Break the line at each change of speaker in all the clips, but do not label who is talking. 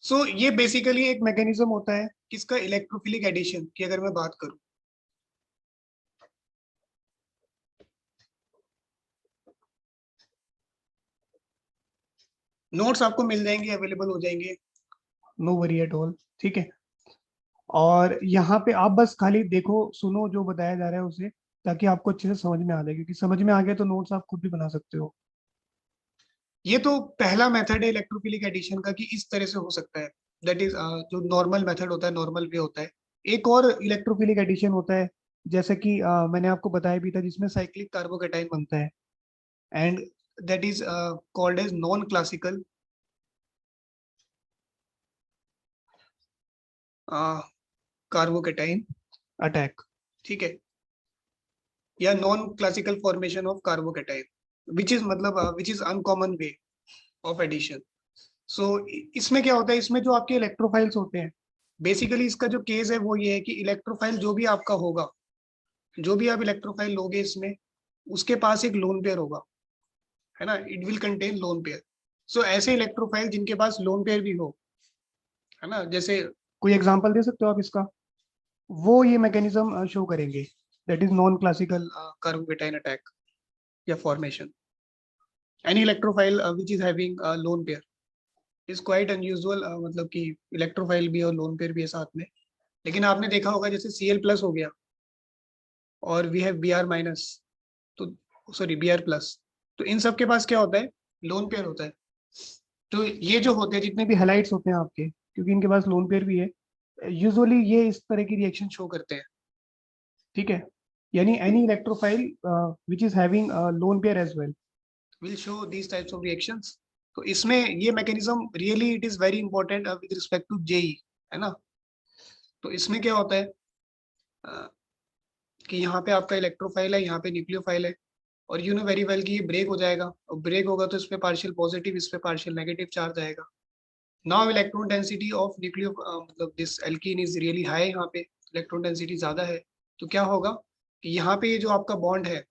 सो ये बेसिकली एक मैकेनिज्म होता है किसका, इलेक्ट्रोफिलिक एडिशन की अगर मैं बात करूं। नोट्स आपको मिल जाएंगे, अवेलेबल हो जाएंगे, नो वरी एट ऑल। ठीक है, और यहाँ पे आप बस खाली देखो सुनो जो बताया जा रहा है उसे, ताकि आपको अच्छे से समझ में आ जाए, क्योंकि समझ में आ गया तो नोट्स आप खुद भी बना सकते हो। ये तो पहला मेथड है इलेक्ट्रोफिलिक एडिशन का कि इस तरह से हो सकता है, दैट इज जो नॉर्मल मेथड होता है, नॉर्मल वे होता है। एक और इलेक्ट्रोफिलिक एडिशन होता है, जैसे कि मैंने आपको बताया भी था, जिसमें साइक्लिक कार्बोकेटाइन बनता है, and that is called as non classical carbocation attack. ठीक है, या non classical formation of carbocation, which is मतलब which is uncommon way of addition. So इसमें क्या होता है, इसमें जो आपके इलेक्ट्रोफाइल्स होते हैं, बेसिकली इसका जो केस है वो ये है कि इलेक्ट्रोफाइल जो भी आपका होगा, जो भी आप इलेक्ट्रोफाइल लोगे इसमें, उसके पास एक लोन पेयर होगा, है ना, it will contain lone pair. So ऐसे इलेक्ट्रोफाइल जिनके पास लोन पेयर भी हो, है ना, जैसे कोई एग्जांपल दे सकते हो आप इसका, वो ये मैकेनिज्म शो करेंगे, that is non classical carbocation attack या formation. Any electrophile which is having lone pair is quite unusual, मतलब कि इलेक्ट्रोफाइल भी और लोन पेयर भी है साथ में। लेकिन आपने देखा होगा जैसे Cl+ हो गया और वी हैव Br-, तो सॉरी Br+, तो इन सब के पास क्या होता है, लोन पेयर होता है। तो ये जो होते हैं जितने भी हैलाइड्स होते हैं आपके, क्योंकि इनके पास लोन पेयर भी है, यूजुअली ये इस तरह की रिएक्शन शो करते हैं। ठीक है, यानी any electrophile which is having lone pair as well will show these types of reactions. तो इसमें ये mechanism really it is very important with respect to JEE, है ना। तो इसमें क्या होता है कि यहाँ पे आपका इलेक्ट्रोफाइल है, यहाँ पे न्यूक्लियोफाइल है, और यू नो वेरी वेल कि ये ब्रेक हो जाएगा, और ब्रेक होगा तो इस पे पार्शियल पॉजिटिव, इस पे पार्शियल नेगेटिव चार्ज आएगा। Now electron density of nucleo मतलब this alkene is really high, यहाँ पे इलेक्ट्रॉन डेंसिटी ज्यादा है। तो क्या होगा कि यहाँ पे ये जो आपका बॉन्ड है,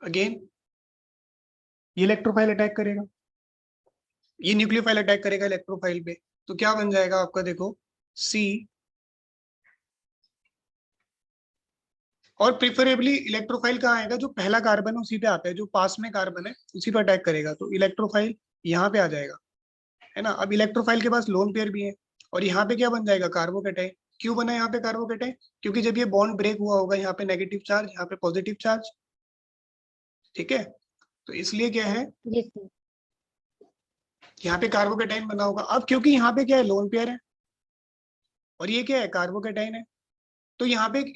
अगेन ये इलेक्ट्रोफाइल अटैक करेगा, ये न्यूक्लियोफाइल अटैक करेगा इलेक्ट्रोफाइल पे। तो क्या बन जाएगा आपका, देखो सी, और प्रिफरेबली इलेक्ट्रोफाइल कहाँ आएगा, जो पहला कार्बन है उसी पे आता है, जो पास में कार्बन है उसी पे अटैक करेगा। तो इलेक्ट्रोफाइल यहाँ पे आ जाएगा, है ना। अब इलेक्ट्रोफाइल के पास लोन पेयर भी है, और यहाँ पे क्या बन जाएगा, कार्बोकेटाइन। क्यों बना यहाँ पे कार्बोकेटाइन, क्योंकि जब ये बॉन्ड ब्रेक हुआ होगा, यहाँ पे नेगेटिव चार्ज, यहाँ पे पॉजिटिव चार्ज। ठीक है, तो इसलिए क्या है,
जी सर।
यहाँ पे कार्बोकेटाइन बना होगा। अब क्योंकि यहाँ पे क्या है, लोन पेयर है, और ये क्या है, कार्बोकेटाइन है, तो यहाँ पे एक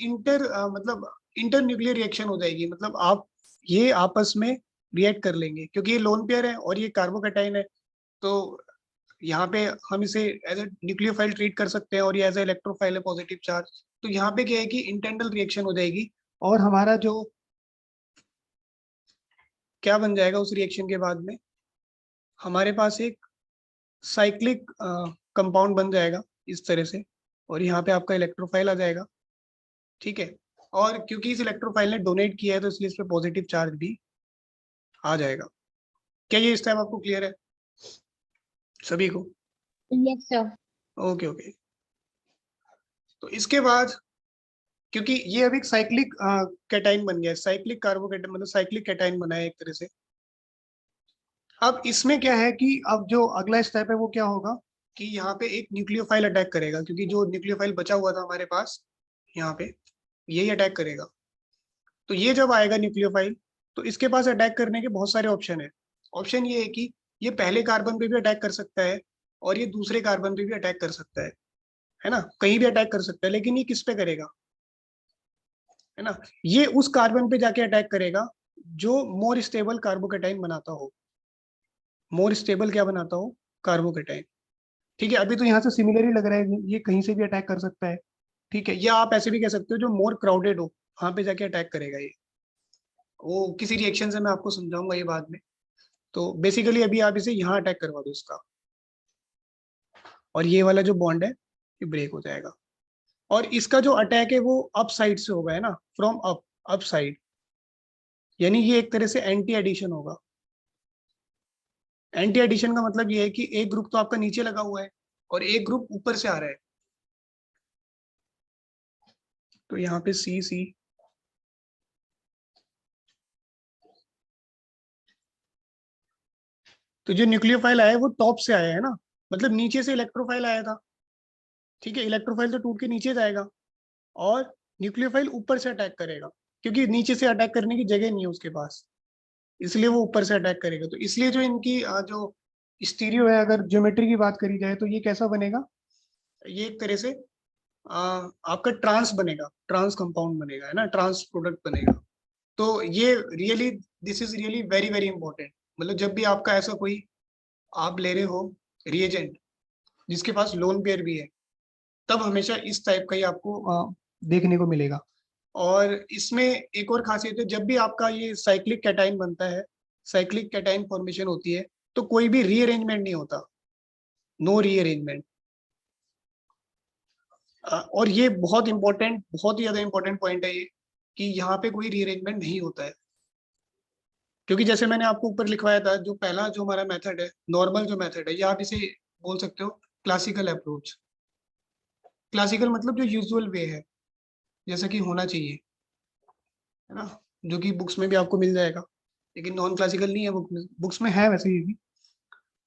मतलब इंटर न्यूक्लियर रिएक्शन हो जाएगी, मतलब आप ये आपस में रिएक्ट कर लेंगे, क्योंकि ये लोन पेयर है और ये कार्बोकेटाइन है। तो यहाँ पे हम इसे एज ए न्यूक्लियोफाइल ट्रीट कर सकते हैं, और ये एज ए इलेक्ट्रोफाइल है, पॉजिटिव चार्ज। तो यहाँ पे क्या है कि इंटरनल रिएक्शन हो जाएगी, और हमारा जो क्या बन जाएगा उस रिएक्शन के बाद में, हमारे पास एक साइक्लिक कंपाउंड बन जाएगा इस तरह से, और यहाँ पे आपका इलेक्ट्रोफाइल आ जाएगा। ठीक है, और क्योंकि इस इलेक्ट्रोफाइल ने डोनेट किया है, तो इसलिए इस पे पॉजिटिव चार्ज भी आ जाएगा। क्या ये इस टाइम आपको क्लियर है सभी को?
Yes sir.
Okay okay. तो इसके बाद, क्योंकि ये अब एक साइक्लिक कैटाइन बन गया है, साइक्लिक कार्बोकेटाइन मतलब साइक्लिक कैटाइन बना है एक तरह से। अब इसमें क्या है कि अब जो अगला स्टेप है वो क्या होगा कि यहाँ पे एक न्यूक्लियोफाइल अटैक करेगा, क्योंकि जो न्यूक्लियोफाइल बचा हुआ था हमारे पास यहाँ पे, यही अटैक करेगा। तो ये जब आएगा न्यूक्लियोफाइल, तो इसके पास अटैक करने के बहुत सारे ऑप्शन है। ऑप्शन ये है कि ये पहले कार्बन पे भी अटैक कर सकता है, और ये दूसरे कार्बन पे भी अटैक कर सकता है ना, कहीं भी अटैक कर सकता है। लेकिन ये किस पे करेगा, है ना, ये उस कार्बन पे जाके अटैक करेगा जो मोर स्टेबल कार्बोकेटाइन बनाता हो, मोर स्टेबल क्या बनाता हो, कार्बोकेटाइन। ठीक है, अभी तो यहाँ से सिमिलर ही लग रहा है, ये कहीं से भी अटैक कर सकता है। ठीक है, या आप ऐसे भी कह सकते हो जो मोर क्राउडेड हो, वहां पे जाके अटैक करेगा ये। वो किसी रिएक्शन से मैं आपको समझाऊंगा ये बाद में। तो बेसिकली अभी आप इसे यहाँ अटैक करवा दो इसका, और ये वाला जो बॉन्ड है ये ब्रेक हो जाएगा। और इसका जो अटैक है वो अप साइड से होगा, है ना, फ्रॉम अप साइड, यानी ये एक तरह से एंटी एडिशन होगा, एंटी एडिशन का मतलब ये है कि एक ग्रुप तो आपका नीचे लगा हुआ है और एक ग्रुप ऊपर से आ रहा है। तो यहाँ पे सी सी, तो जो न्यूक्लियोफाइल आया है वो टॉप से आया है ना, मतलब नीचे से इलेक्ट्रोफाइल आया था। ठीक है, इलेक्ट्रोफाइल तो टूट के नीचे जाएगा और न्यूक्लियोफाइल ऊपर से अटैक करेगा, क्योंकि नीचे से अटैक करने की जगह नहीं है उसके पास, इसलिए वो ऊपर से अटैक करेगा। तो इसलिए जो इनकी जो स्टीरियो है, अगर ज्योमेट्री की बात करी जाए तो ये कैसा बनेगा, ये एक तरह से आपका ट्रांस बनेगा, ट्रांस कंपाउंड बनेगा, है ना, ट्रांस प्रोडक्ट बनेगा। तो ये really, this is really very very important. मतलब जब भी आपका ऐसा कोई आप ले रहे हो रिएजेंट जिसके पास लोन पेयर भी है, तब हमेशा इस टाइप का ही आपको देखने को मिलेगा। और इसमें एक और खासियत है, जब भी आपका ये साइक्लिक कैटाइन बनता है, साइक्लिक कैटाइन फॉर्मेशन होती है, तो कोई भी रीअरेंजमेंट नहीं होता, नो रीअरेंजमेंट। और ये बहुत इंपॉर्टेंट, बहुत ही ज्यादा इंपॉर्टेंट पॉइंट है ये, कि यहाँ पे कोई रीअरेंजमेंट नहीं होता है। क्योंकि जैसे मैंने आपको ऊपर लिखवाया था, जो पहला जो हमारा मेथड है, नॉर्मल जो मेथड है, या आप इसे बोल सकते हो क्लासिकल अप्रोच। क्लासिकल मतलब जो यूजुअल वे है, जैसा कि होना चाहिए, है ना, जो कि बुक्स में भी आपको मिल जाएगा, लेकिन नॉन क्लासिकल नहीं है बुक्स में है वैसे ये भी,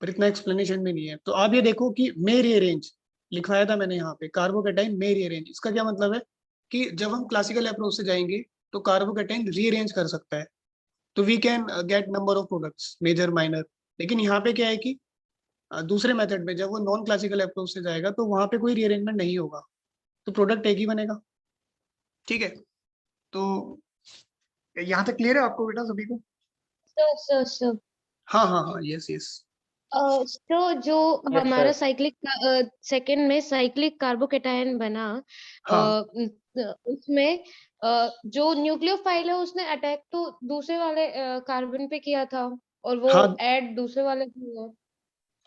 पर इतना एक्सप्लेनेशन में नहीं है। तो आप ये देखो कि मे रीअरेंज लिखवाया था मैंने यहाँ पे, कार्बोकेटाइन मे रीअरेंज, इसका क्या मतलब है कि जब हम क्लासिकल अप्रोच से जाएंगे तो कार्बोकेटाइन रीअरेंज कर सकता है, तो we can get number of products major minor. लेकिन यहाँ पे क्या है कि दूसरे मेथड में जब वो नॉन क्लासिकल अप्रोच से जाएगा तो वहां पे कोई रीअरेंजमेंट नहीं होगा, तो प्रोडक्ट एक ही बनेगा। ठीक है, तो यहाँ तक क्लियर है आपको बेटा सभी को?
सर
हाँ हाँ हाँ, यस यस।
तो जो
यस
हमारा
सर।
साइक्लिक सेकंड में साइक्लिक कार्बोकेटायन बना,
हाँ
उसमें जो न्यूक्लियोफाइल है उसने अटैक तो दूसरे वाले कार्बन पे किया था, और वो
हाँ
ऐड दूसरे वाले पे हुआ।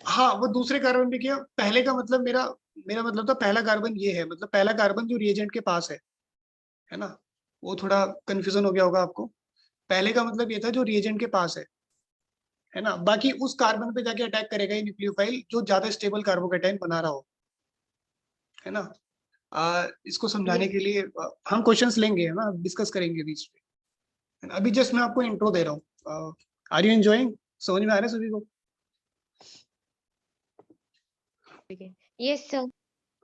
हाँ, वो दूसरे कार्बन पे किया, पहले का मतलब मेरा मेरा मतलब था पहला कार्बन ये है, मतलब पहला कार्बन जो रिएजेंट के पास है ना, वो थोड़ा कंफ्यूजन हो गया होगा आपको। पहले का मतलब ये था जो रिएजेंट के पास है ना, बाकी उस कार्बन पे जाके अटैक करेगा ये न्यूक्लियोफाइल जो ज्यादा स्टेबल कार्बोकेटाइन बना रहा हो, है ना। इसको समझाने
यस।
के लिए हम क्वेश्चंस लेंगे, है ना, डिस्कस करेंगे बीच में, है ना? अभी जस्ट मैं आपको इंट्रो दे रहा हूँ। आर यू एंजॉइंग, समझ में आ रहा है सभी को?
Yes sir.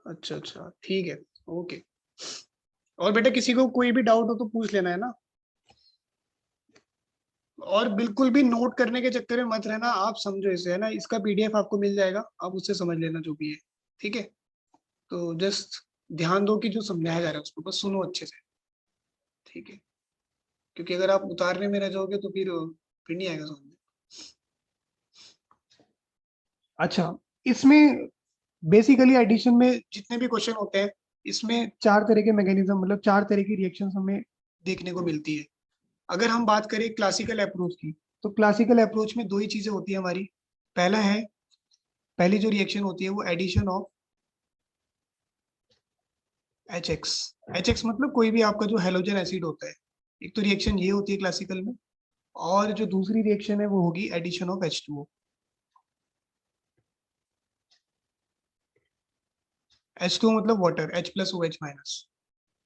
अच्छा अच्छा, ठीक है, ओके। और बेटा किसी को कोई भी डाउट हो तो पूछ लेना, है ना। और बिल्कुल भी नोट करने के चक्कर में मत रहना, आप समझो इसे, है ना, इसका पीडीएफ आपको मिल जाएगा, आप उससे समझ लेना जो भी है। ठीक है, तो जस्ट ध्यान दो कि जो समझाया जा रहा है उसको बस सुनो अच्छे से। ठीक है, क्योंकि अगर आप उतारने में रह जाओगे तो फिर नहीं आएगा समझ में। अच्छा, इसमें बेसिकली एडिशन में जितने भी क्वेश्चन होते हैं, इसमें चार तरह के मैकेनिज्म, मतलब चार तरह की रिएक्शन हमें देखने को मिलती है। अगर हम बात करें क्लासिकल अप्रोच की, तो क्लासिकल अप्रोच में दो ही चीजें होती है हमारी। पहला है, पहली जो रिएक्शन होती है वो एडिशन ऑफ HX। HX मतलब कोई भी आपका जो हेलोजन एसिड होता है, एक तो रिएक्शन ये होती है क्लासिकल में, और जो दूसरी रिएक्शन है वो होगी एडिशन ऑफ H2O। H2O मतलब water, H plus OH minus.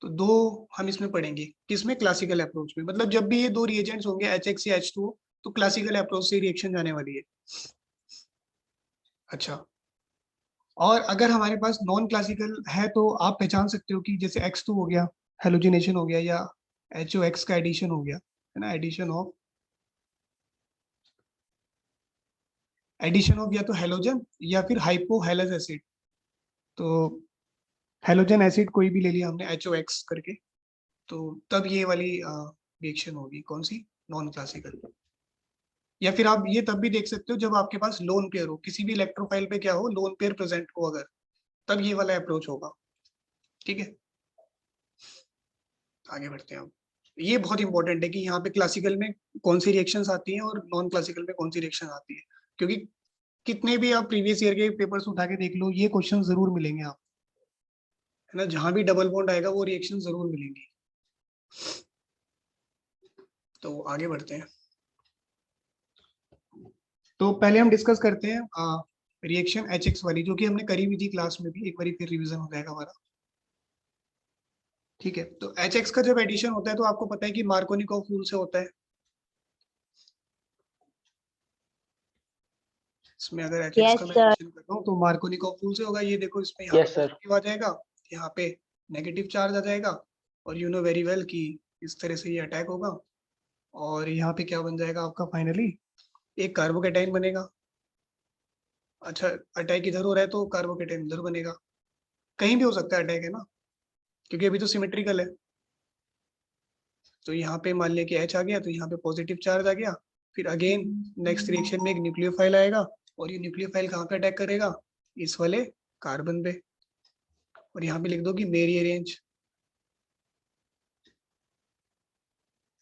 तो दो हम इसमें पढ़ेंगे, किसमें, क्लासिकल अप्रोच में। मतलब जब भी ये दो रिएजेंट्स होंगे HX या H2O, तो क्लासिकल अप्रोच से रिएक्शन जाने वाली है। अच्छा, और अगर हमारे पास नॉन क्लासिकल है तो आप पहचान सकते हो कि जैसे X2 हो गया, हेलोजिनेशन हो गया, या HOX का एडिशन हो गया, है ना, एडिशन ऑफ या तो हेलोजन या फिर हाइपोहेलस एसिड। तो हेलोजन एसिड कोई भी ले लिया हमने HOX करके, तो तब ये वाली रिएक्शन होगी कौन सी, नॉन क्लासिकल। या फिर आप ये तब भी देख सकते हो जब आपके पास लोन पेयर हो, किसी भी इलेक्ट्रोफाइल पे क्या हो, लोन पेयर प्रेजेंट हो अगर, तब ये वाला अप्रोच होगा। ठीक है, आगे बढ़ते हैं हम। ये बहुत इंपॉर्टेंट है कि यहाँ पे क्लासिकल में कौन सी रिएक्शंस आती हैं और नॉन क्लासिकल में कौन सी रिएक्शन आती है, क्योंकि कितने भी आप प्रीवियस ईयर के पेपर्स उठा के देख लो, ये क्वेश्चन जरूर मिलेंगे आप, है ना, जहां भी डबल बॉन्ड आएगा वो रिएक्शन जरूर मिलेंगी। तो आगे बढ़ते हैं। तो पहले हम डिस्कस करते हैं रिएक्शन HX वाली, जो कि हमने करी हुई थी क्लास में भी, एक बार फिर रिवीजन हो जाएगा हमारा। ठीक है, तो HX का जब एडिशन होता है तो आपको पता है कि मार्कोनिकॉफ रूल से होता है। इसमें अगर HX
Yes,
का मैं
sir.
एडिशन कर रहा हूँ तो मार्कोनिकॉफ रूल से होगा। ये देखो, इसमें यहाँ
Yes,
पे
sir.
पॉजिटिव आ जाएगा, यहाँ पे नेगेटिव चार्ज आ जाएगा, और यू नो वेरी वेल कि इस तरह से ये अटैक होगा, और यहाँ पे क्या बन जाएगा आपका फाइनली, एक कार्बोकेटाइन बनेगा। अच्छा, अटैक इधर हो रहा है तो कार्बोकेटाइन इधर बनेगा, कहीं भी हो सकता है अटैक, है ना, क्योंकि अभी तो सिमेट्रिकल है। तो यहाँ पे मान लिया कि H आ गया, तो यहाँ पे पॉजिटिव चार्ज आ गया। फिर अगेन नेक्स्ट रिएक्शन में एक न्यूक्लियोफाइल आएगा, और ये न्यूक्लियोफाइल कहाँ पे अटैक करेगा, इस वाले कार्बन पे, और यहाँ पे लिख दो कि मे रीअरेंज।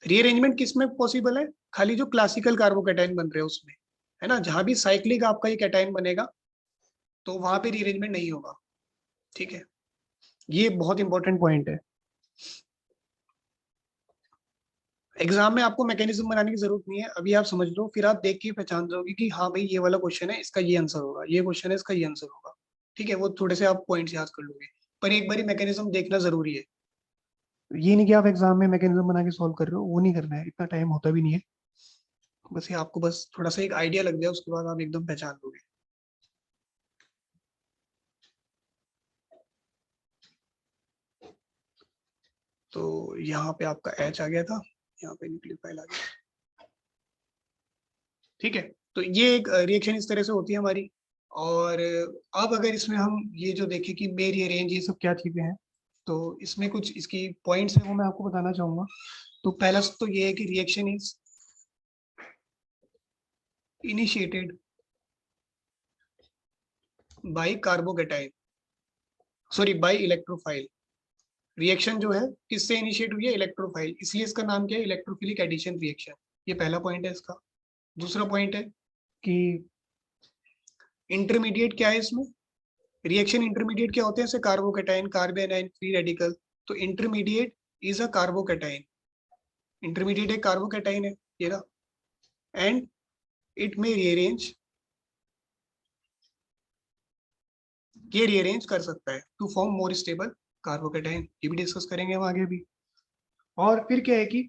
रीअरेंजमेंट किस में पॉसिबल है, खाली जो क्लासिकल कार्बोकेटाइन बन रहे हैं उसमें, है ना। जहां भी साइक्लिक आपका ये कैटाइन बनेगा तो वहां पे रीअरेंजमेंट नहीं होगा। ठीक है, ये बहुत इंपॉर्टेंट पॉइंट है। एग्जाम में आपको मैकेनिज्म बनाने की जरूरत नहीं है, अभी आप समझ लो, फिर आप देख के पहचान जाओगे कि हाँ भाई ये वाला क्वेश्चन है, इसका ये आंसर होगा, ये क्वेश्चन है, इसका ये आंसर होगा। ठीक है, वो थोड़े से आप पॉइंट्स याद कर लोगे, पर एक बार मैकेनिज्म देखना जरूरी है। ये नहीं कि आप एग्जाम में मैकेनिज्म बना के सॉल्व कर रहे हो, वो नहीं करना है, इतना टाइम होता भी नहीं है। बस ये आपको बस थोड़ा सा एक आइडिया लग जाए, उसके बाद आप एकदम पहचान लोगे। तो यहाँ पे आपका H आ गया था, यहाँ पे न्यूक्लियोफाइल आ गया। ठीक है, तो ये एक रिएक्शन इस तरह से होती है हमारी। और अब अगर इसमें हम ये जो देखें कि मे रीअरेंज, ये सब क्या चीजें हैं, तो इसमें कुछ इसकी पॉइंट्स हैं, वो मैं आपको बताना चाहूंगा। तो पहला तो ये है कि reaction is initiated by carbocation, sorry by electrophile. Reaction जो है किससे इनिशिएट हुई है, इलेक्ट्रोफाइल, इसलिए इसका नाम क्या है, इलेक्ट्रोफिलिक एडिशन रिएक्शन। ये पहला पॉइंट है इसका। दूसरा पॉइंट है कि इंटरमीडिएट क्या है इसमें, रिएक्शन इंटरमीडिएट क्या होते हैं, जैसे कार्बोकेटाइन, कार्बेनाइन, फ्री रेडिकल। तो intermediate is a carbocation, intermediate एक कार्बोकेटाइन है ये ना, एंड इट में रीअरेंज, ये रीअरेंज कर सकता है to form more stable carbocation. ये भी डिस्कस करेंगे हम आगे भी। और फिर क्या है कि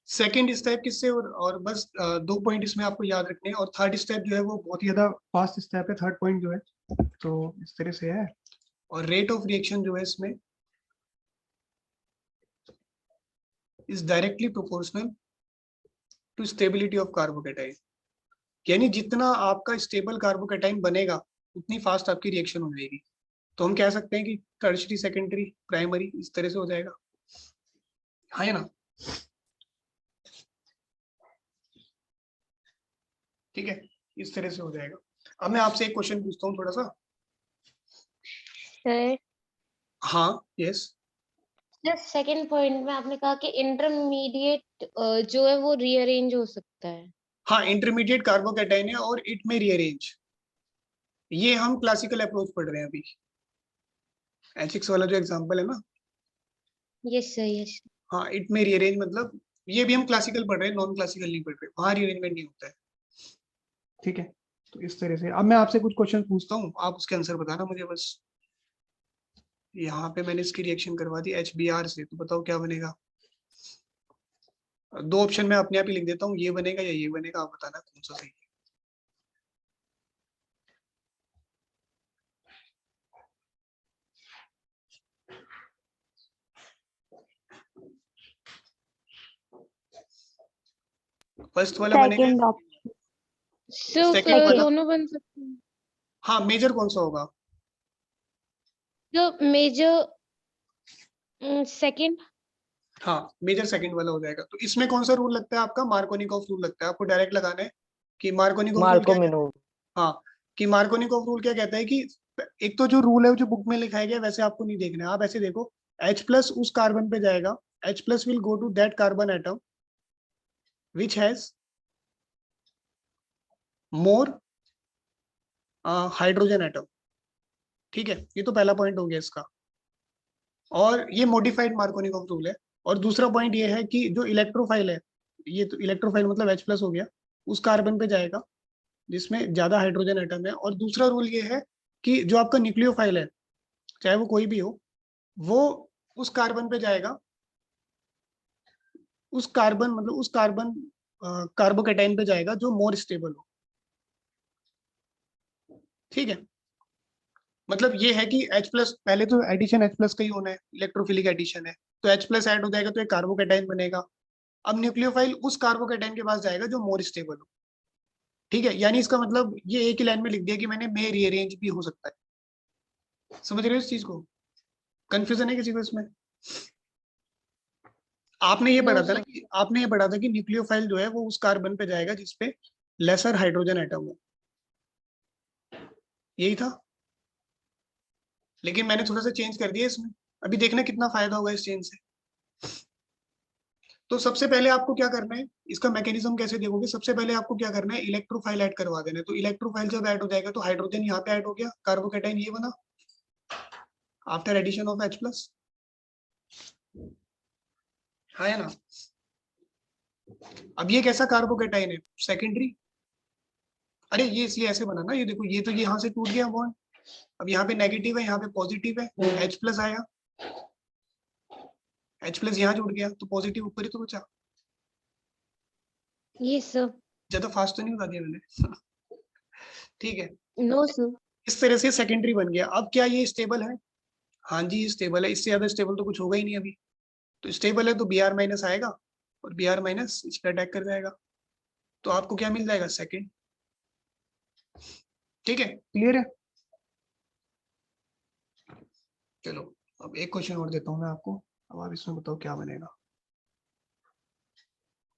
सेकेंड स्टेप किससे, और बस दो पॉइंट इसमें आपको याद रखने हैं। और थर्ड स्टेप जो है वो बहुत ही ज्यादा फास्ट स्टेप है, थर्ड पॉइंट जो है, तो इस तरह से है। और रेट ऑफ रिएक्शन जो है इसमें is directly proportional to stability of carbocation, यानी जितना आपका स्टेबल कार्बोकेटाइन बनेगा उतनी फास्ट आपकी रिएक्शन हो जाएगी। तो हम कह सकते हैं कि टर्शियरी, सेकेंडरी, प्राइमरी, इस तरह से हो जाएगा, हाँ है ना। ठीक है, इस तरह से हो जाएगा। अब मैं आपसे एक क्वेश्चन पूछता हूँ थोड़ा सा।
Sir,
हाँ, यस।
जस्ट सेकंड पॉइंट में आपने कहा कि इंटरमीडिएट जो है वो रीअरेंज हो सकता है।
हाँ, इंटरमीडिएट कार्बोकेटाइन है और इट में रीअरेंज। ये हम क्लासिकल अप्रोच पढ़ रहे हैं अभी, HX वाला जो एग्जांपल है ना।
Yes sir, yes.
हाँ, इट में रीअरेंज मतलब ये भी हम क्लासिकल पढ़ रहे हैं, नॉन क्लासिकल नहीं पढ़ रहे, वहाँ रीअरेंजमेंट नहीं होता है। ठीक है, तो इस तरह से अब मैं आपसे कुछ क्वेश्चन पूछता हूँ, आप उसके आंसर बताना मुझे बस। यहाँ पे मैंने इसकी रिएक्शन करवा दी HBr से, तो बताओ क्या बनेगा। दो ऑप्शन मैं अपने आप ही लिख देता हूँ, ये बनेगा या ये बनेगा, आप बताना कौन सा सही है। फर्स्ट वाला बनेगा,
second option.
सर
सेकंड वाला,
दोनों बन सकते हैं।
हाँ मेजर कौन सा होगा,
जो मेजर सेकंड।
हाँ मेजर सेकंड वाला हो जाएगा। तो इसमें कौन सा रूल लगता है आपका, मार्कोनिकॉफ रूल लगता है। आपको डायरेक्ट लगाना है कि मार्कोनिकॉफ रूल क्या कहता है।
मार्कोमेनो।
हाँ, कि मार्कोनिकॉफ रूल क्या कहता है कि एक तो जो रूल है जो बुक में लिखाया गया वैसे आपको नहीं देखना है, आप ऐसे देखो, H प्लस उस कार्बन पे जाएगा, H plus will go to that carbon atom which has more hydrogen atom. ठीक है, ये तो पहला पॉइंट हो गया इसका, और ये मॉडिफाइड मार्कोनिकॉफ रूल है। और दूसरा पॉइंट ये है कि जो इलेक्ट्रोफाइल है, ये तो इलेक्ट्रोफाइल मतलब H प्लस हो गया, उस कार्बन पे जाएगा जिसमें ज्यादा हाइड्रोजन एटम है, और दूसरा रूल ये है कि जो आपका न्यूक्लियोफाइल है, चाहे वो कोई भी हो, वो उस कार्बन पे जाएगा, उस कार्बन मतलब उस कार्बन कार्बोकेटाइन पे जाएगा जो मोर स्टेबल हो। ठीक है, मतलब ये है कि H प्लस, पहले तो एडिशन H प्लस का ही होना है, इलेक्ट्रोफिलिक एडिशन है, तो H प्लस ऐड हो जाएगा तो एक कार्बोकेटाइन बनेगा। अब न्यूक्लियोफाइल उस कार्बोकेटाइन के पास जाएगा जो मोर स्टेबल हो। ठीक है, यानी इसका मतलब ये एक ही लाइन में लिख दिया कि मैंने मे रीअरेंज भी हो सकता है। समझ रहे हो इस चीज को? कंफ्यूजन है किसी को इसमें? आपने ये
नो
पढ़ा था ना
सर।
कि आपने ये पढ़ा था कि न्यूक्लियोफाइल जो है वो उस कार्बन पे जाएगा जिसपे लेसर हाइड्रोजन एटम हो, यही था। लेकिन मैंने थोड़ा सा चेंज कर दिया इसमें, अभी देखना कितना फायदा होगा इस चेंज से। तो सबसे पहले आपको क्या करना है, इसका मैकेनिज्म कैसे देखोगे, सबसे पहले आपको क्या करना है, इलेक्ट्रोफाइल ऐड करवा देना है। तो इलेक्ट्रोफाइल जब ऐड हो जाएगा तो हाइड्रोजन यहाँ पे ऐड हो गया, कार्बोकेटाइन ये बना after addition of H plus, हाँ है ना? अब ये कैसा कार्बोकेटाइन है, सेकेंडरी। अरे ये इसलिए ऐसे बना ना, ये देखो, ये तो यहाँ से टूट गया बॉन्ड, अब यहाँ पे नेगेटिव है, यहाँ पे पॉजिटिव है, H प्लस आया, H प्लस यहाँ जुड़ गया, तो पॉजिटिव ऊपर ही तो बचा।
Yes sir.
ज्यादा फास्ट तो नहीं बता दिया मैंने? ठीक है,
नो सर।
इस तरह से सेकेंडरी बन गया। अब क्या ये स्टेबल है? हाँ जी ये स्टेबल है, इससे ज्यादा स्टेबल तो कुछ होगा ही नहीं अभी। तो स्टेबल है तो Br माइनस आएगा, और Br माइनस इस पर अटैक कर जाएगा, तो आपको क्या मिल जाएगा, सेकेंड। ठीक है, क्लियर है? चलो अब एक क्वेश्चन और देता हूँ मैं आपको, अब आप इसमें बताओ क्या बनेगा।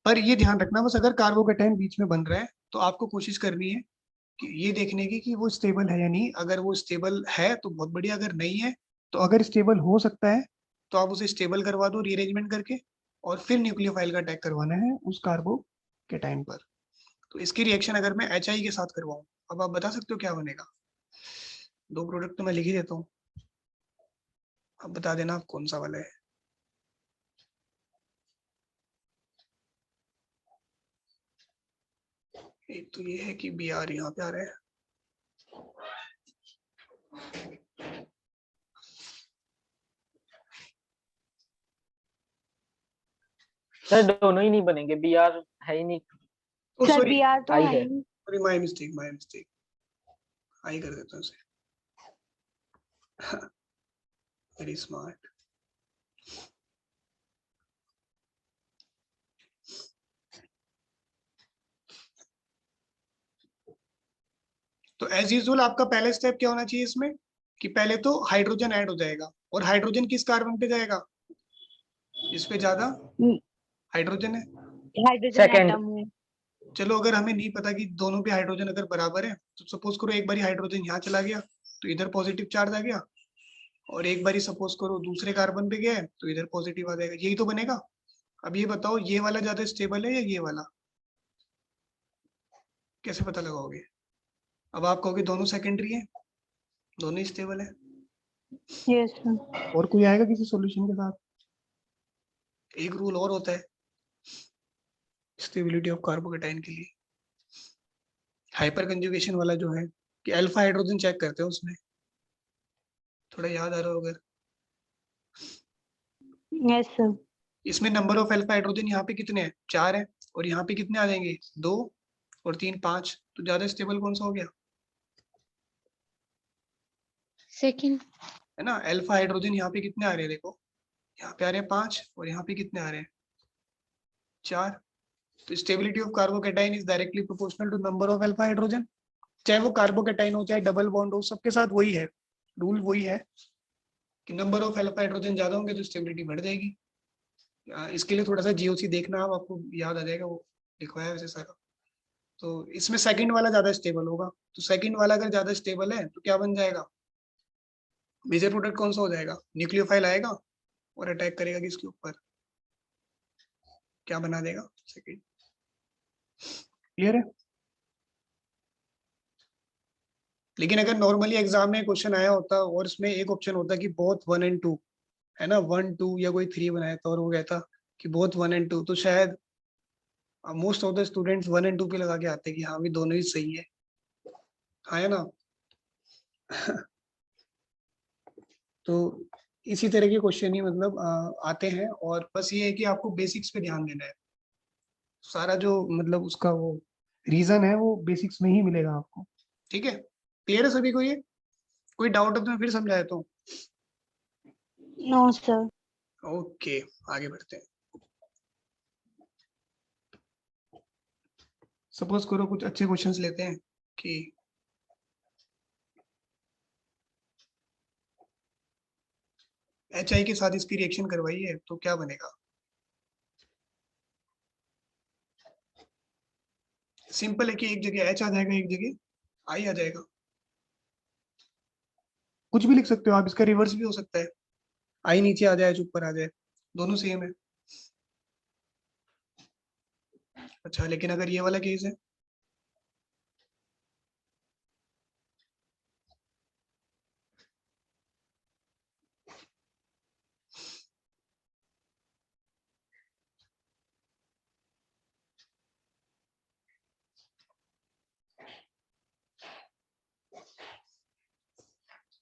पर ये ध्यान रखना बस, अगर कार्बोकेटाइन बीच में बन रहा है तो आपको कोशिश करनी है कि ये देखने की कि वो स्टेबल है या नहीं। अगर वो स्टेबल है तो बहुत बढ़िया, अगर नहीं है तो अगर स्टेबल हो सकता है तो आप उसे स्टेबल करवा दो रीअरेंजमेंट करके, और फिर न्यूक्लियोफाइल का अटैक करवाना है उस कार्बोकेटाइन पर। तो इसकी रिएक्शन अगर मैं HI के साथ करवाऊं, अब आप बता सकते हो क्या बनेगा? दो प्रोडक्ट तो मैं लिख ही देता हूँ, अब बता देना आप कौन सा वाला है। एक तो ये है कि Br यहाँ पे आ रहा है,
सर दोनों ही नहीं बनेंगे, Br है ही नहीं।
ओ
सर
सॉरी,
Br तो
आई
है
है।
ही।
Sorry, my mistake, my mistake, आई कर देता हूँ इसे। Very smart. तो एज यूजुअल आपका पहला स्टेप क्या होना चाहिए इसमें, कि पहले तो हाइड्रोजन ऐड हो जाएगा, और हाइड्रोजन किस कार्बन पे जाएगा, जिस पे ज्यादा हाइड्रोजन है।
Hydrogen
second.
एटम में।
चलो अगर हमें नहीं पता कि दोनों पे हाइड्रोजन अगर बराबर है, तो सपोज करो एक बारी हाइड्रोजन यहाँ चला गया तो इधर पॉजिटिव चार्ज आ गया, और एक बारी सपोज करो दूसरे कार्बन पे गया है तो इधर पॉजिटिव आ जाएगा, यही तो बनेगा। अब ये बताओ ये वाला ज्यादा स्टेबल है या ये वाला, कैसे पता लगाओगे? अब आप कहोगे दोनों सेकेंडरी है, दोनों ही स्टेबल है।
Yes sir.
और कोई आएगा किसी सॉल्यूशन के साथ? एक रूल और होता है स्टेबिलिटी ऑफ कार्बोकेटाइन के लिए, हाइपर कंजुगेशन वाला जो है, कि अल्फा हाइड्रोजन चेक करते हैं उसमें, थोड़ा याद आ रहा हो अगर।
Yes sir.
इसमें नंबर ऑफ अल्फा हाइड्रोजन यहाँ पे कितने हैं, 4 है, और यहाँ पे कितने आ जाएंगे, 2 और 3 5, तो ज्यादा स्टेबल कौन सा हो गया,
सेकंड।
है ना? अल्फा हाइड्रोजन यहाँ पे कितने आ रहे हैं, देखो यहाँ पे आ रहे हैं 5, और यहाँ पे कितने आ रहे हैं, 4। तो stability of carbocation is directly proportional to number of alpha hydrogen, चाहे वो कार्बोकेटाइन हो चाहे डबल बॉन्ड हो, सबके साथ वही है रूल, वही है कि नंबर ऑफ अल्फा हाइड्रोजन ज्यादा होंगे तो स्टेबिलिटी बढ़ जाएगी। इसके लिए थोड़ा सा GOC देखना, आप आपको याद आ जाएगा, वो लिखवाया वैसे सारा। तो इसमें सेकंड वाला ज्यादा स्टेबल होगा, तो सेकंड वाला अगर ज्यादा स्टेबल है तो क्या बन जाएगा, मेजर प्रोडक्ट कौन सा हो जाएगा, न्यूक्लियोफाइल आएगा और अटैक करेगा किसके ऊपर, क्या बना देगा, सेकंड। क्लियर है? लेकिन अगर नॉर्मली एग्जाम में क्वेश्चन आया होता और इसमें एक ऑप्शन होता कि बोथ 1 एंड 2, है ना, 1 2 या कोई 3 बनाया था और वो कहता कि बोथ 1 एंड 2, तो शायद most of the students 1 and 2 पे लगा के आते कि हाँ भी दोनों ही सही है, हाँ है ना। तो इसी तरह के क्वेश्चन ही मतलब आते हैं, और बस ये है कि आपको बेसिक्स पे ध्यान देना है। सारा जो मतलब उसका वो रीजन है वो बेसिक्स में ही मिलेगा आपको। ठीक है, क्लियर है सभी को ये? कोई डाउट है तो मैं फिर समझा देता हूँ।
No, sir.
ओके, आगे बढ़ते हैं। सपोज करो कुछ अच्छे क्वेश्चंस लेते हैं कि HI के साथ इसकी रिएक्शन करवाई है तो क्या बनेगा। सिंपल है कि एक जगह H आ जाएगा, एक जगह I आ जाएगा। कुछ भी लिख सकते हो आप, इसका रिवर्स भी हो सकता है, I नीचे आ जाए ऊपर आ जाए, दोनों सेम है। अच्छा, लेकिन अगर ये वाला केस है,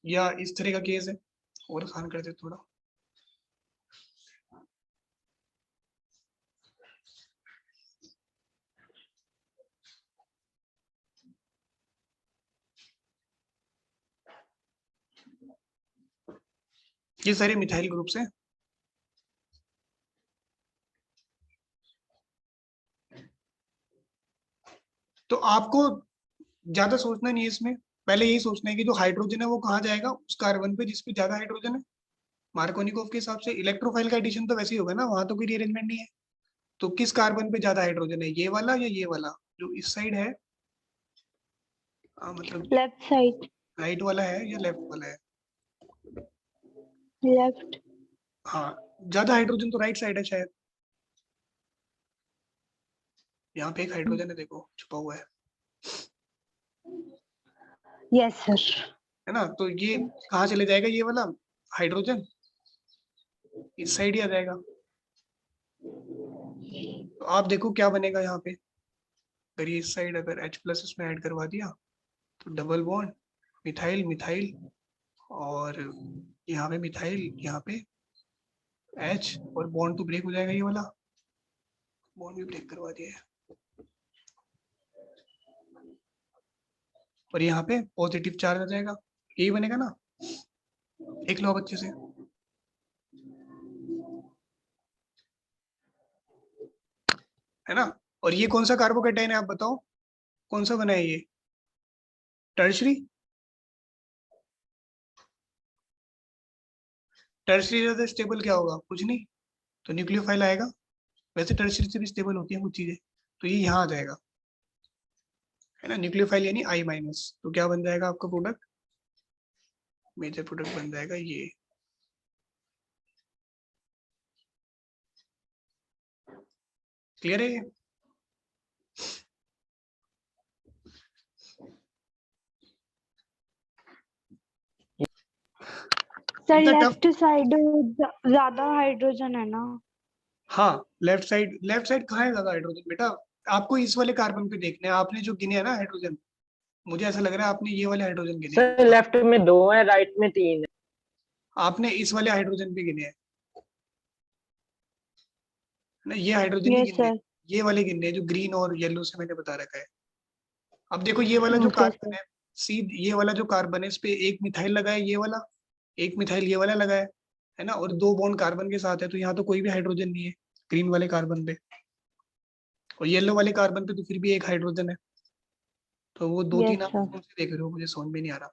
या इस तरह का केस है, और आसान करते थोड़ा। ये सारे मिथाइल ग्रुप्स हैं। तो आपको ज्यादा सोचना नहीं है इसमें, पहले यही सोचना है कि जो हाइड्रोजन है वो कहाँ जाएगा, उस कार्बन पे जिसपे ज्यादा हाइड्रोजन है। मार्कोनिकोव के हिसाब से इलेक्ट्रोफाइल का एडिशन तो वैसे ही होगा ना, वहां तो कोई रीअरेंजमेंट नहीं है। तो किस कार्बन पे ज्यादा हाइड्रोजन है, ये वाला या ये वाला जो इस साइड है? मतलब
Left side.
राइट वाला है या लेफ्ट वाला है?
Left.
हाँ, ज्यादा हाइड्रोजन तो राइट साइड है शायद। यहाँ पे एक हाइड्रोजन है, देखो छुपा हुआ
Yes, sir.
है ना। तो ये कहाँ चले जाएगा, ये वाला हाइड्रोजन इस साइड ही आ जाएगा। तो आप देखो क्या बनेगा यहाँ पे, अगर ये इस साइड अगर H प्लस इसमें ऐड करवा दिया तो डबल बॉन्ड मिथाइल मिथाइल, और यहाँ पे मिथाइल, यहाँ पे H, और बॉन्ड तो ब्रेक हो जाएगा, ये वाला बॉन्ड भी ब्रेक करवा दिया है। और यहाँ पे पॉजिटिव चार्ज आ जाएगा, यही बनेगा ना। देख लो आप अच्छे से। है ना। और ये कौन सा कार्बोकेटाइन है आप बताओ, कौन सा बना है ये, टर्शरी? टर्शरी ज्यादा स्टेबल क्या होगा, कुछ नहीं, तो न्यूक्लियोफाइल आएगा। वैसे टर्शरी से भी स्टेबल होती है कुछ चीजें, तो ये यहाँ आ जाएगा, है ना। न्यूक्लियोफाइल यानी I माइनस, तो क्या बन जाएगा आपका प्रोडक्ट, मेजर प्रोडक्ट बन जाएगा ये। क्लियर है ये?
Sir,
इतना टफ?
left side ज्यादा हाइड्रोजन है ना?
हाँ, लेफ्ट साइड कहाँ है ज्यादा हाइड्रोजन बेटा? आपको इस वाले कार्बन पे देखना है, आपने जो गिने है ना हाइड्रोजन, मुझे ऐसा लग रहा है आपने ये वाले हाइड्रोजन गिने हैं।
सर लेफ्ट में 2 है, राइट में 3 है।
आपने इस वाले हाइड्रोजन पे गिने हैं ना, ये हाइड्रोजन नहीं
Yes,
गिनने,
sir.
ये वाले गिनने हैं जो ग्रीन और येलो से मैंने बता रखा है। अब देखो ये वाला जो
Okay,
कार्बन
sir.
है, सी ये वाला जो कार्बन है इस पे एक मिथाइल लगा है, ये वाला एक मिथाइल ये वाला लगा है ना, और दो बॉन्ड कार्बन के साथ है, तो यहाँ तो कोई भी हाइड्रोजन नहीं है ग्रीन वाले कार्बन पे, और येलो वाले कार्बन पे तो फिर भी एक हाइड्रोजन है। तो वो दो
Yes,
तीन आप
sir.
कौन से देख रहे हो, मुझे समझ में नहीं आ रहा।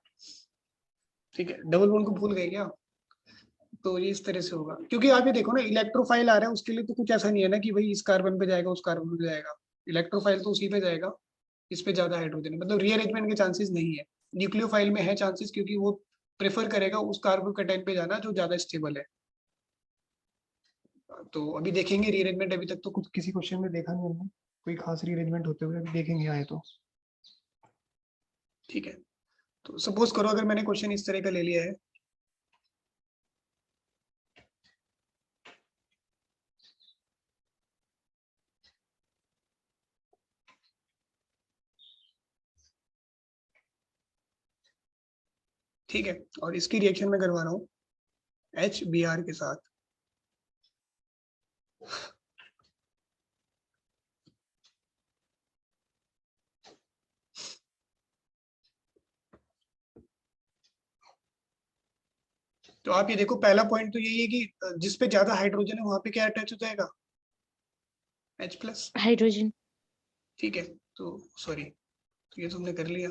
ठीक है, डबल बॉन्ड को भूल गए क्या? तो ये इस तरह से होगा, क्योंकि आप ये देखो ना, इलेक्ट्रोफाइल आ रहा है उसके लिए तो कुछ ऐसा नहीं है ना कि भाई इस कार्बन पे जाएगा उस कार्बन पे जाएगा, इलेक्ट्रोफाइल तो उसी पे जाएगा इस पे ज्यादा हाइड्रोजन है, मतलब रीअरेंजमेंट के चांसेस नहीं है। न्यूक्लियोफाइल में है चांसेस, क्योंकि वो प्रेफर करेगा उस कार्बोकेटाइन पे जाना जो ज्यादा स्टेबल है। तो अभी देखेंगे रीअरेंजमेंट, अभी तक तो कुछ किसी क्वेश्चन में देखा नहीं हमने कोई खास रीअरेंजमेंट होते हुए, अभी देखेंगे आए तो। ठीक है, तो सपोज करो अगर मैंने क्वेश्चन इस तरह का ले लिया है, ठीक है, और इसकी रिएक्शन मैं करवा रहा हूँ HBr के साथ। तो आप ये देखो, पहला पॉइंट तो यही है कि जिस पे ज्यादा हाइड्रोजन है वहां पे क्या अटैच हो जाएगा, H+।
हाइड्रोजन।
ठीक है, तो सॉरी, तो ये तुमने कर लिया।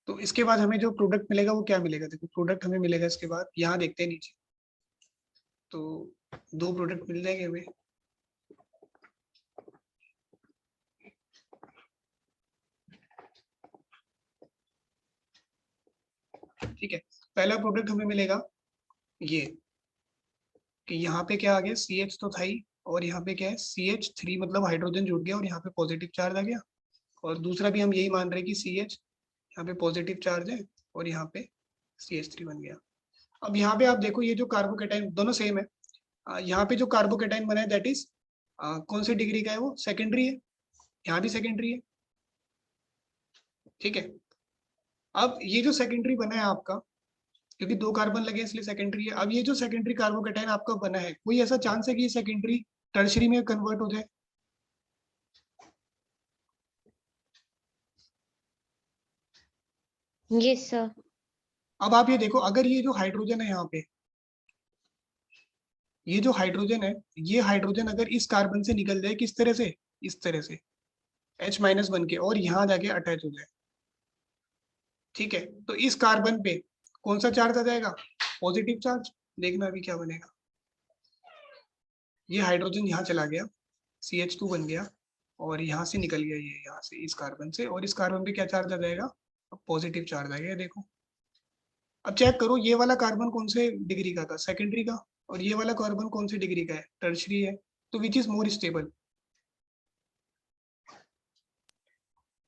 तो इसके बाद हमें जो प्रोडक्ट मिलेगा वो क्या मिलेगा, देखो प्रोडक्ट हमें मिलेगा इसके बाद, यहाँ देखते हैं नीचे, तो दो प्रोडक्ट मिल जाएंगे हमें। ठीक है, पहला प्रोडक्ट हमें मिलेगा ये, कि यहाँ पे क्या आ गया, CH तो था ही, और यहाँ पे क्या है CH3, मतलब हाइड्रोजन जुड़ गया और यहाँ पे पॉजिटिव चार्ज आ गया। और दूसरा भी हम यही मान रहे हैं कि CH यहाँ पे पॉजिटिव चार्ज है और यहाँ पे CH3 बन गया। अब यहाँ पे आप देखो, ये जो कार्बोकेटाइन दोनों सेम है। यहाँ पे जो कार्बोकेटाइन बना है दैट इज कौन सी डिग्री का है, वो सेकेंडरी है, यहाँ भी सेकेंडरी है। ठीक है, अब ये जो सेकेंडरी बना है आपका, क्योंकि दो कार्बन लगे हैं इसलिए सेकेंडरी है। अब ये जो सेकेंडरी कार्बोकेटाइन आपका बना है, कोई ऐसा चांस है कि ये सेकेंडरी टर्शरी में कन्वर्ट हो जाए?
Yes sir.
अब आप ये देखो, अगर ये जो हाइड्रोजन है यहाँ पे, ये जो हाइड्रोजन है, ये हाइड्रोजन अगर इस कार्बन से निकल जाए, किस तरह से, इस तरह से H- बन के, और यहाँ जाके अटैच हो जाए, ठीक है, तो इस कार्बन पे कौन सा चार्ज आ जाएगा, पॉजिटिव चार्ज। देखना अभी क्या बनेगा, ये हाइड्रोजन यहाँ चला गया, CH2 बन गया, और यहाँ से निकल गया ये, यहाँ से इस कार्बन से, और इस कार्बन पे क्या चार्ज आ जाएगा, पॉजिटिव चार्ज आ गया। देखो अब चेक करो, ये वाला कार्बन कौन से डिग्री का था, सेकेंडरी का, और ये वाला कार्बन कौन सी डिग्री का है, टर्शरी है। तो which is more stable,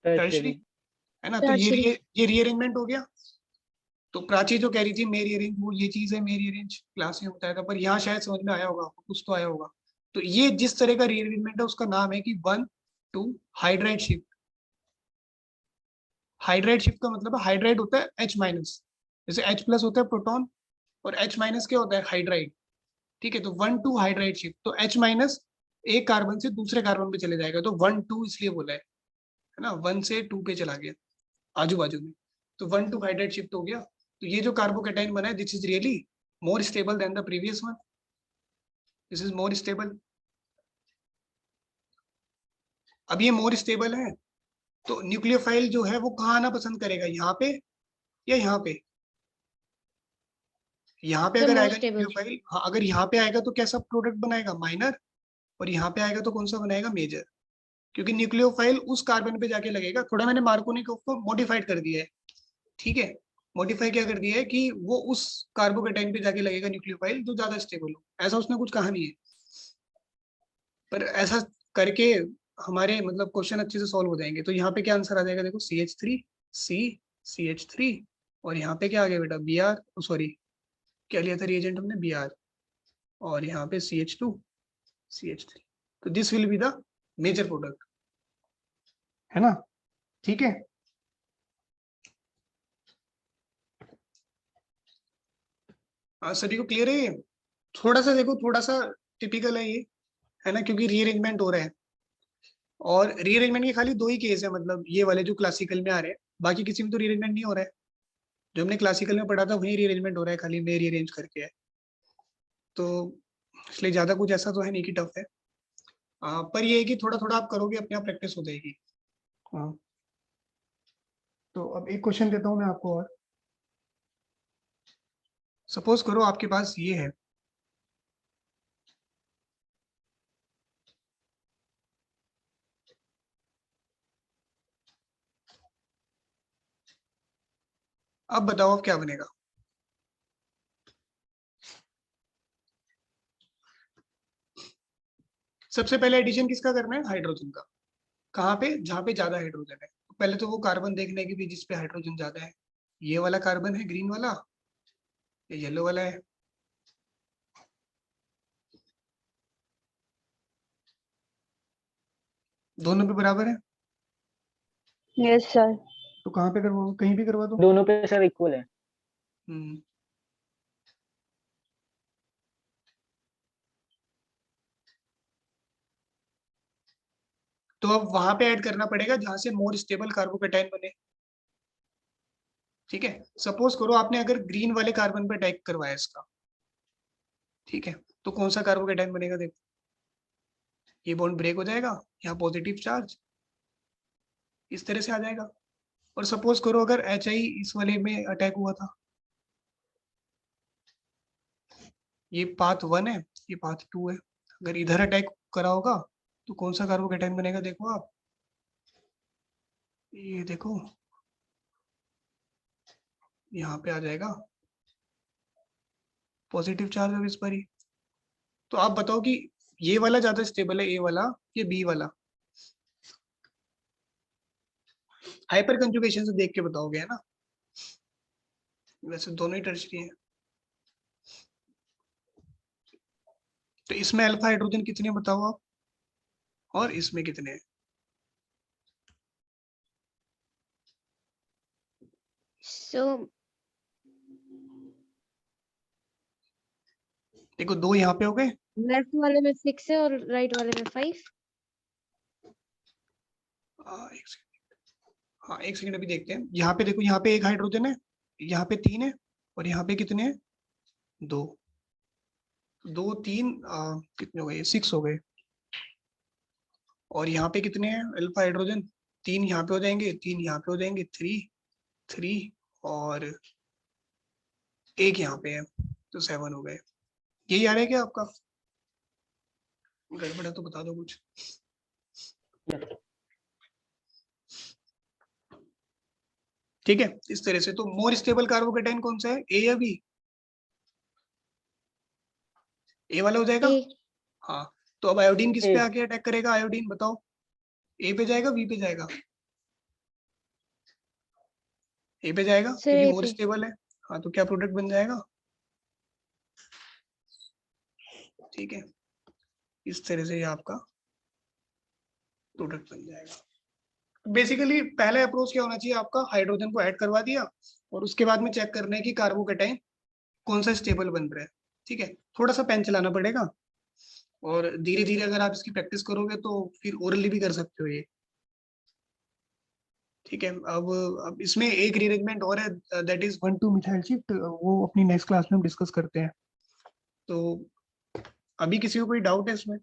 tertiary,
tertiary.
है ना। तो ये रीअरेंजमेंट हो गया। तो प्राची जो कह रही थी मेरी अरेंज, वो ये चीज है मेरी अरेंज, क्लास में बताया था, पर यहाँ शायद समझ में आया होगा, कुछ तो आया होगा। तो ये जिस तरह का रीअरेंजमेंट है उसका नाम है कि 1 2 हाइड्राइड शिफ्ट। हाइड्राइड शिफ्ट का मतलब है, हाइड्राइड होता है H-, जैसे H+ होता है प्रोटॉन, और H- क्या होता है, हाइड्राइड। ठीक है, तो 1 2 हाइड्राइड शिफ्ट, तो H- एक कार्बन से दूसरे कार्बन पे चले जाएगा, तो 1 2 इसलिए बोला है ना, 1 से 2 पे चला गया आजू बाजू में, तो 1 2 हाइड्राइड शिफ्ट हो गया। तो ये जो कार्बोकेटाइन बना है, this is really more stable then the previous one, this is more stable. अब ये मोर स्टेबल है, तो न्यूक्लियोफाइल जो है वो कहाँ आना पसंद करेगा, यहाँ पे या यहाँ पे? यहाँ पे
सर
अगर
मोर
आएगा
स्टेबल।
न्यूक्लियोफाइल, हाँ, अगर यहाँ पे आएगा तो कैसा प्रोडक्ट बनाएगा, माइनर, और यहाँ पे आएगा तो कौन सा बनाएगा, मेजर। क्योंकि न्यूक्लियोफाइल उस कार्बन पे जाके लगेगा, थोड़ा मैंने मार्कोनी को मॉडिफाइड कर दिया है। ठीक है, मॉडिफाई क्या कर दिया है कि वो उस कार्बोकेटाइन पे जाके लगेगा न्यूक्लियोफाइल जो ज्यादा स्टेबल हो, ऐसा उसने कुछ कहा नहीं है, पर ऐसा करके हमारे मतलब क्वेश्चन अच्छे से सॉल्व हो जाएंगे। तो यहाँ पे क्या आंसर आ जाएगा, देखो CH3 C CH3, और यहाँ पे क्या आ गया बेटा, Br, सॉरी क्या लिया था रिएजेंट हमने, Br, और यहाँ पे CH2 CH3। तो this will be the major product, है ना। ठीक है, सभी को क्लियर है ये? थोड़ा सा देखो, थोड़ा सा टिपिकल है ये, है ना, क्योंकि रीअरेंजमेंट हो रहा है, और रीअरेंजमेंट के खाली दो ही केस है, मतलब ये वाले जो क्लासिकल में आ रहे हैं, बाकी किसी में तो रीअरेंजमेंट नहीं हो रहा है। जो हमने क्लासिकल में पढ़ा था वही रीअरेंजमेंट हो रहा है, खाली मैं रीअरेंज करके है। तो इसलिए ज्यादा कुछ ऐसा तो है नहीं कि टफ है। पर ये है कि थोड़ा थोड़ा आप करोगे, अपने आप प्रैक्टिस हो जाएगी। हाँ, तो अब एक क्वेश्चन देता हूँ मैं आपको, और सपोज करो आपके पास ये है, अब बताओ अब क्या बनेगा। सबसे पहले एडिशन किसका करना है, हाइड्रोजन का। कहाँ पे, जहाँ पे ज्यादा हाइड्रोजन है। पहले तो वो कार्बन देखने की भी जिस पे हाइड्रोजन ज्यादा है, ये वाला कार्बन है ग्रीन वाला, ये येलो वाला है। दोनों पे बराबर है।
Yes sir.
तो कहाँ पे करवाओ, कहीं भी करवा दो।
दोनों पे सर इक्वल है।
हम्म, तो अब वहां पे ऐड करना पड़ेगा जहां से मोर स्टेबल कार्बोकेटाइन बने। ठीक है, सपोज करो आपने अगर ग्रीन वाले कार्बन पे अटैक करवाया इसका, ठीक है, तो कौन सा कार्बोकेटाइन बनेगा देखो, ये बॉन्ड ब्रेक हो जाएगा, यहाँ पॉजिटिव चार्ज इस तरह से आ जाएगा। और सपोज करो अगर HI इस वाले में अटैक हुआ था, ये पाथ 1 है, ये पाथ 2 है, अगर इधर अटैक करा होगा तो कौन सा कार्बोकेटाइन बनेगा देखो आप, ये देखो यहाँ पे आ जाएगा पॉजिटिव चार्ज अब इस पर ही। तो आप बताओ कि ये वाला ज्यादा स्टेबल है, ए वाला, ये बी वाला? हाइपर कंजुगेशन से देख के बताओगे, है ना? वैसे दोनों ही टर्शरी हैं। तो इसमें अल्फा हाइड्रोजन कितने बताओ आप, और इसमें कितने हैं?
सो
देखो 2 यहाँ पे हो गए,
लेफ्ट वाले में 6 है और राइट वाले में 5।
एक सेकंड, हाँ एक सेकंड अभी देखते हैं। यहाँ पे देखो, यहाँ पे 1 हाइड्रोजन है, यहाँ पे 3 है, और यहाँ पे कितने हैं? 2, 2 3 कितने हो गए? 6 हो गए। और यहाँ पे कितने हैं अल्फा हाइड्रोजन? 3 यहाँ पे हो जाएंगे, 3 यहाँ पे हो जाएंगे, 3 3, और 1 यहाँ पे है, तो 7 हो गए। यही आ रहा है क्या आपका? गड़बड़ है तो बता दो कुछ। ठीक है, इस तरह से। तो मोर स्टेबल कार्बोकेटाइन कौन सा है, ए या बी? ए वाला हो जाएगा।
ए
हाँ, तो अब आयोडीन किस पे
ए।
आके अटैक करेगा? आयोडीन बताओ, ए पे जाएगा, बी पे जाएगा? ए पे जाएगा
सर
क्योंकि
ए
मोर
पे।
स्टेबल है। हाँ, तो क्या प्रोडक्ट बन जाएगा? ठीक है, इस तरह से ये आपका प्रोडक्ट बन जाएगा। बेसिकली पहला अप्रोच क्या होना चाहिए आपका, हाइड्रोजन को ऐड करवा दिया और उसके बाद में चेक करना है कि कार्बोकेटाइन कौन सा स्टेबल बन रहा है। ठीक है, थोड़ा सा पेन चलाना पड़ेगा, और धीरे धीरे अगर आप इसकी प्रैक्टिस करोगे तो फिर ओरली भी कर सकते हो ये। ठीक है, अब इसमें एक रीअरेंजमेंट और है, दैट इज 1,2 मिथाइल शिफ्ट, वो अपनी नेक्स्ट क्लास में हम डिस्कस करते हैं। तो अभी किसी को कोई डाउट है इसमें?